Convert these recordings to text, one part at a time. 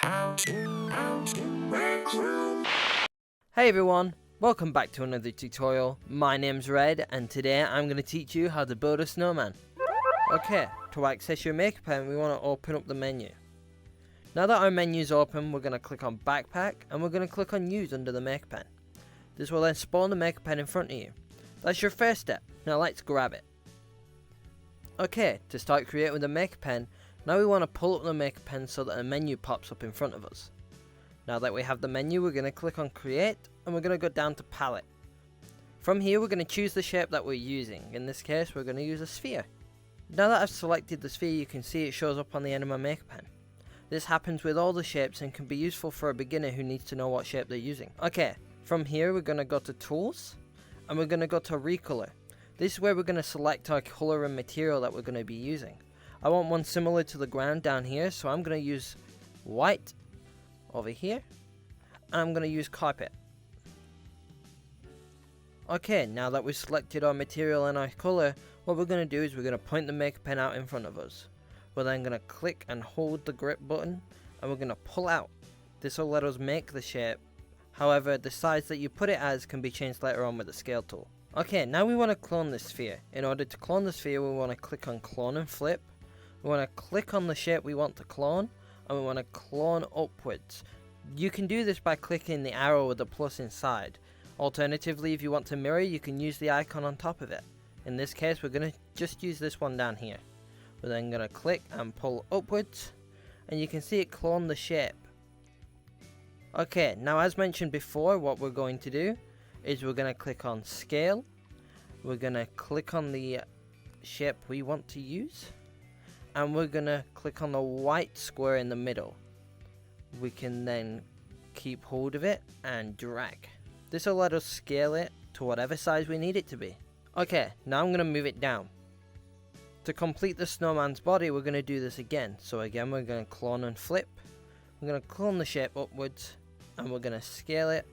Hey everyone, welcome back to another tutorial. My name's Red and today I'm going to teach you how to build a snowman. Okay, to access your maker pen we want to open up the menu. Now that our menu is open, we're going to click on backpack and we're going to click on use under the maker pen. This will then spawn the maker pen in front of you. That's your first step. Now let's grab it. Okay, to start creating with the maker pen, now we want to pull up the maker pen so that a menu pops up in front of us. Now that we have the menu, we're going to click on create and we're going to go down to palette. From here we're going to choose the shape that we're using. In this case we're going to use a sphere. Now that I've selected the sphere, you can see it shows up on the end of my maker pen. This happens with all the shapes and can be useful for a beginner who needs to know what shape they're using. Okay, from here we're going to go to tools and we're going to go to recolor. This is where we're going to select our color and material that we're going to be using. I want one similar to the ground down here, so I'm going to use white over here and I'm going to use carpet. Okay, now that we've selected our material and our color, what we're going to do is we're going to point the maker pen out in front of us. We're then going to click and hold the grip button and we're going to pull out. This will let us make the shape. However, the size that you put it as can be changed later on with the scale tool. Okay, now we want to clone the sphere. In order to clone the sphere, we want to click on clone and flip. We want to click on the shape we want to clone and we want to clone upwards. You can do this by clicking the arrow with the plus inside. Alternatively, if you want to mirror, you can use the icon on top of it. In this case, we're going to just use this one down here. We're then going to click and pull upwards and you can see it clone the shape. Okay, now as mentioned before, what we're going to do is we're going to click on scale. We're going to click on the shape we want to use and we're going to click on the white square in the middle. We can then keep hold of it and drag. This will let us scale it to whatever size we need it to be. Okay, now I'm going to move it down. To complete the snowman's body, we're going to do this again. So again, we're going to clone and flip. We're going to clone the shape upwards and we're going to scale it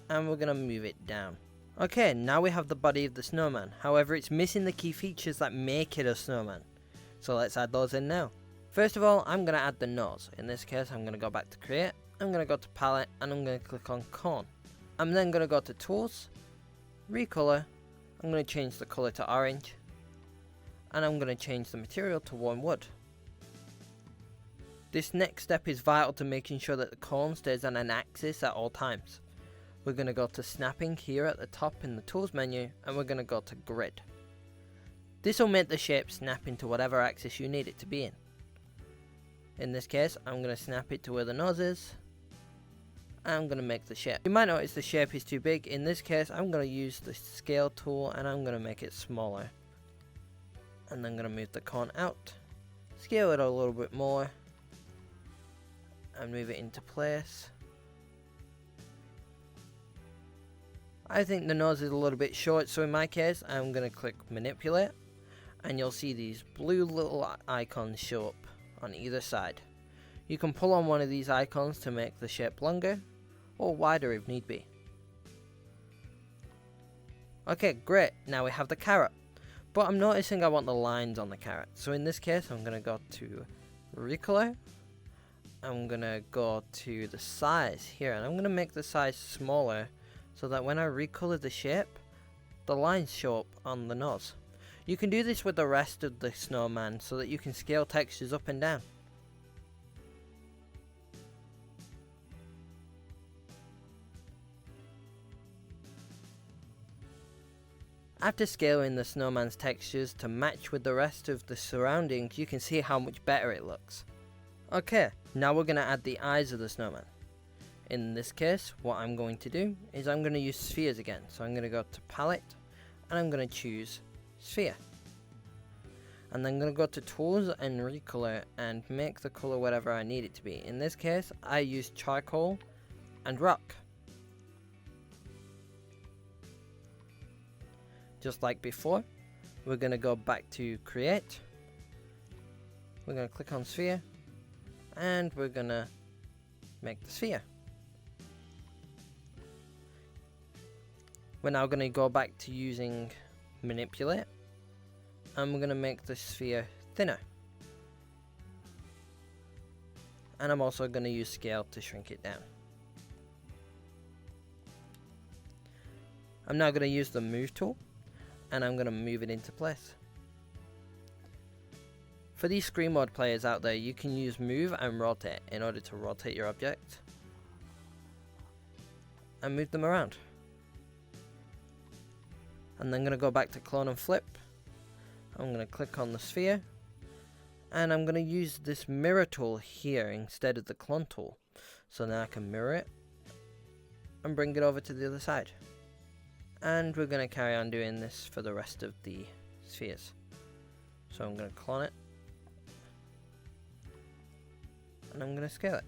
and we're going to move it down. Okay, now we have the body of the snowman. However, it's missing the key features that make it a snowman. So let's add those in now. First of all, I'm going to add the nose. In this case, I'm going to go back to create. I'm going to go to palette and I'm going to click on cone. I'm then going to go to tools, recolor. I'm going to change the color to orange. And I'm going to change the material to warm wood. This next step is vital to making sure that the cone stays on an axis at all times. We're going to go to snapping here at the top in the tools menu and we're going to go to grid. This will make the shape snap into whatever axis you need it to be in. In this case, I'm going to snap it to where the nose is. I'm going to make the shape. You might notice the shape is too big. In this case, I'm going to use the scale tool and I'm going to make it smaller. And then I'm going to move the cone out. Scale it a little bit more. And move it into place. I think the nose is a little bit short, so in my case, I'm going to click manipulate. And you'll see these blue little icons show up on either side. You can pull on one of these icons to make the shape longer or wider if need be. Okay, great. Now we have the carrot. But I'm noticing I want the lines on the carrot. So in this case, I'm going to go to recolor. I'm going to go to the size here. And I'm going to make the size smaller so that when I recolor the shape, the lines show up on the nose. You can do this with the rest of the snowman so that you can scale textures up and down. After scaling the snowman's textures to match with the rest of the surroundings, you can see how much better it looks. Okay, now we're going to add the eyes of the snowman. In this case, what I'm going to do is I'm going to use spheres again. So I'm going to go to palette and I'm going to choose sphere. And then I'm going to go to tools and recolor and make the color whatever I need it to be. In this case, I use charcoal and rock. Just like before, we're going to go back to create. We're going to click on sphere and we're going to make the sphere. We're now going to go back to using manipulate and we're going to make the sphere thinner. and I'm also going to use scale to shrink it down. I'm now going to use the move tool, and I'm going to move it into place. For these screen mode players out there, you can use move and rotate in order to rotate your object and move them around. And then I'm going to go back to clone and flip. I'm going to click on the sphere, and I'm going to use this mirror tool here instead of the clone tool, so now I can mirror it and bring it over to the other side. And we're going to carry on doing this for the rest of the spheres. So I'm going to clone it, and I'm going to scale it.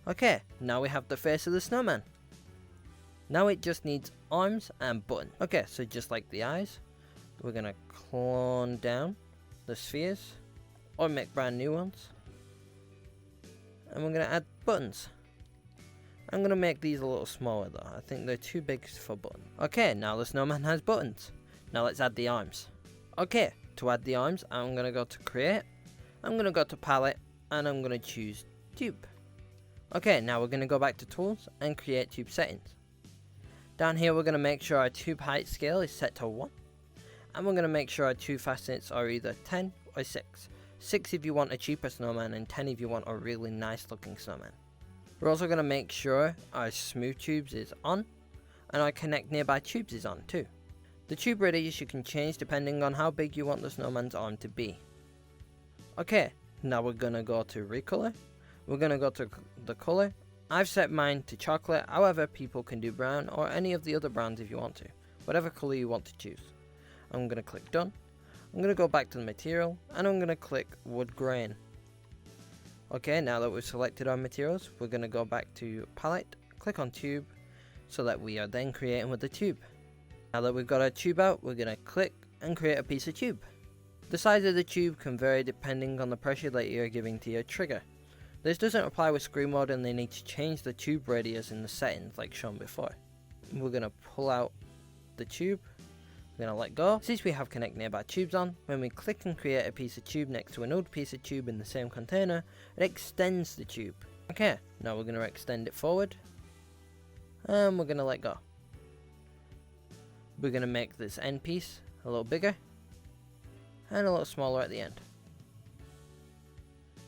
Okay, now we have the face of the snowman. Now it just needs arms and buttons. Okay, so just like the eyes, we're going to clone down the spheres, or make brand new ones. And we're going to add buttons. I'm going to make these a little smaller though. I think they're too big for buttons. Okay, now the snowman has buttons. Now let's add the arms. Okay, to add the arms, I'm going to go to create. I'm going to go to palette, and I'm going to choose tube. Okay, now we're going to go back to tools and create tube settings. Down here we're going to make sure our tube height scale is set to 1. And we're going to make sure our tube facets are either 10 or 6. 6 if you want a cheaper snowman, and 10 if you want a really nice looking snowman. We're also going to make sure our smooth tubes is on, and our connect nearby tubes is on too. The tube radius you can change depending on how big you want the snowman's arm to be. Okay, now we're going to go to recolor. We're going to go to the color. I've set mine to chocolate, however people can do brown or any of the other browns if you want to. Whatever color you want to choose. I'm going to click done. I'm going to go back to the material, and I'm going to click wood grain. Okay, now that we've selected our materials, we're going to go back to palette, click on tube, so that we are then creating with the tube. Now that we've got our tube out, we're going to click and create a piece of tube. The size of the tube can vary depending on the pressure that you're giving to your trigger. This doesn't apply with screen mode, and they need to change the tube radius in the settings like shown before. We're going to pull out the tube. We're going to let go. Since we have connect nearby tubes on, when we click and create a piece of tube next to an old piece of tube in the same container, it extends the tube. Okay, now we're going to extend it forward, and we're going to let go. We're going to make this end piece a little bigger and a little smaller at the end.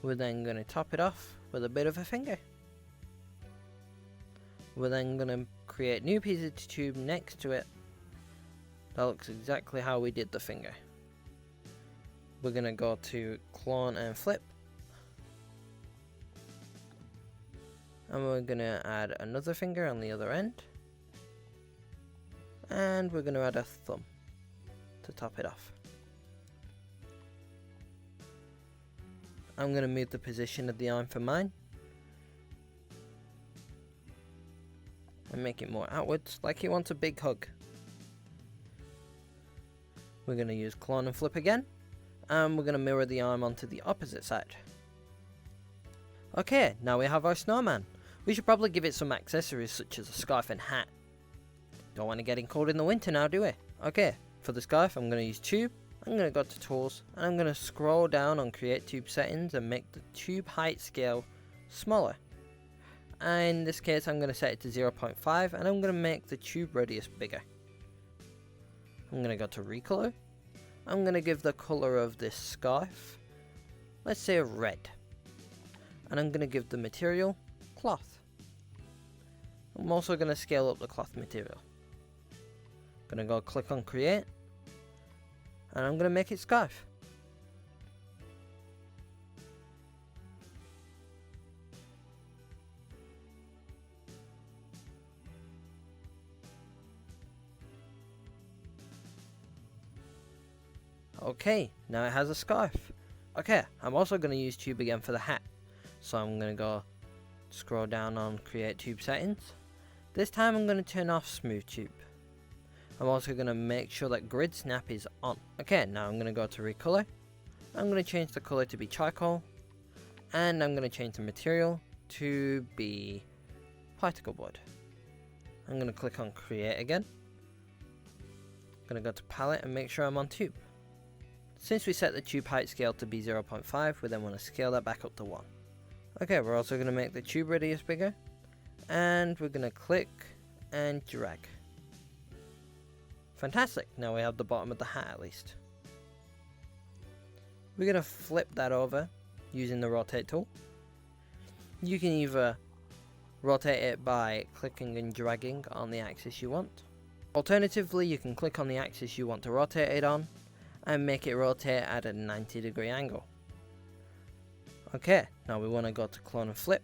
We're then going to top it off with a bit of a finger. We're then going to create new piece of tube next to it. That looks exactly how we did the finger. We're going to go to clone and flip. And we're going to add another finger on the other end. And we're going to add a thumb to top it off. I'm going to move the position of the arm for mine and make it more outwards, like he wants a big hug. We're going to use clone and flip again, and we're going to mirror the arm onto the opposite side. Okay, now we have our snowman. We should probably give it some accessories such as a scarf and hat. Don't want to get cold in the winter now, do we? Okay, for the scarf I'm going to use tube. I'm going to go to tools, and I'm going to scroll down on create tube settings and make the tube height scale smaller. And in this case I'm going to set it to 0.5, and I'm going to make the tube radius bigger. I'm going to go to recolor. I'm going to give the color of this scarf, let's say red. And I'm going to give the material cloth. I'm also going to scale up the cloth material. I'm going to go click on create. And I'm going to make it scarf. Okay, now it has a scarf. Okay, I'm also going to use tube again for the hat. So I'm going to go scroll down on create tube settings. This time I'm going to turn off smooth tube. I'm also going to make sure that grid snap is on. Okay, now I'm going to go to recolor. I'm going to change the color to be charcoal. And I'm going to change the material to be particle board. I'm going to click on create again. I'm going to go to palette and make sure I'm on tube. Since we set the tube height scale to be 0.5, we then want to scale that back up to 1. Okay, we're also going to make the tube radius bigger, and we're going to click and drag. Fantastic, now we have the bottom of the hat at least. We're going to flip that over using the rotate tool. You can either rotate it by clicking and dragging on the axis you want. Alternatively, you can click on the axis you want to rotate it on and make it rotate at a 90-degree angle. Okay, now we want to go to clone and flip,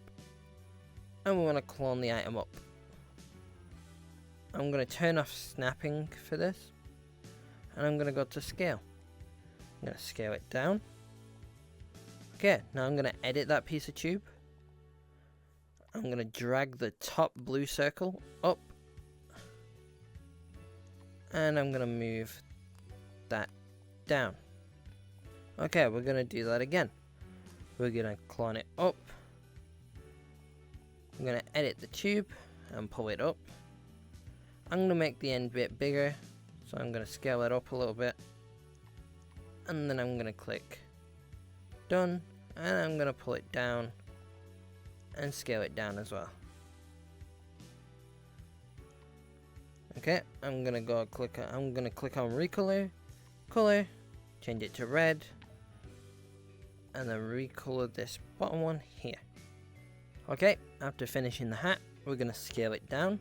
and we want to clone the item up. I'm going to turn off snapping for this, and I'm going to go to scale. I'm going to scale it down. Okay, now I'm going to edit that piece of tube. I'm going to drag the top blue circle up, and I'm going to move that down. Okay, we're going to do that again. We're going to clone it up. I'm going to edit the tube and pull it up. I'm going to make the end bit bigger, so I'm going to scale it up a little bit, and then I'm going to click done, and I'm going to pull it down and scale it down as well. Okay, I'm going to click on recolor, color, change it to red, and then recolor this bottom one here. Okay, after finishing the hat, we're going to scale it down,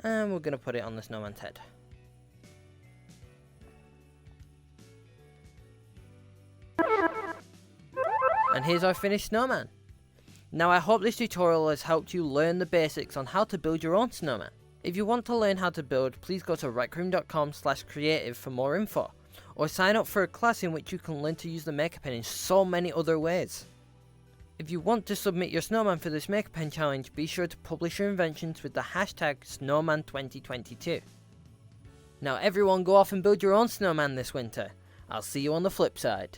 and we're going to put it on the snowman's head. And here's our finished snowman. Now I hope this tutorial has helped you learn the basics on how to build your own snowman. If you want to learn how to build, please go to recroom.com/creative for more info, or sign up for a class in which you can learn to use the Maker Pen in so many other ways. If you want to submit your snowman for this Maker Pen challenge, be sure to publish your inventions with the hashtag Snowman2022. Now everyone go off and build your own snowman this winter. I'll see you on the flip side.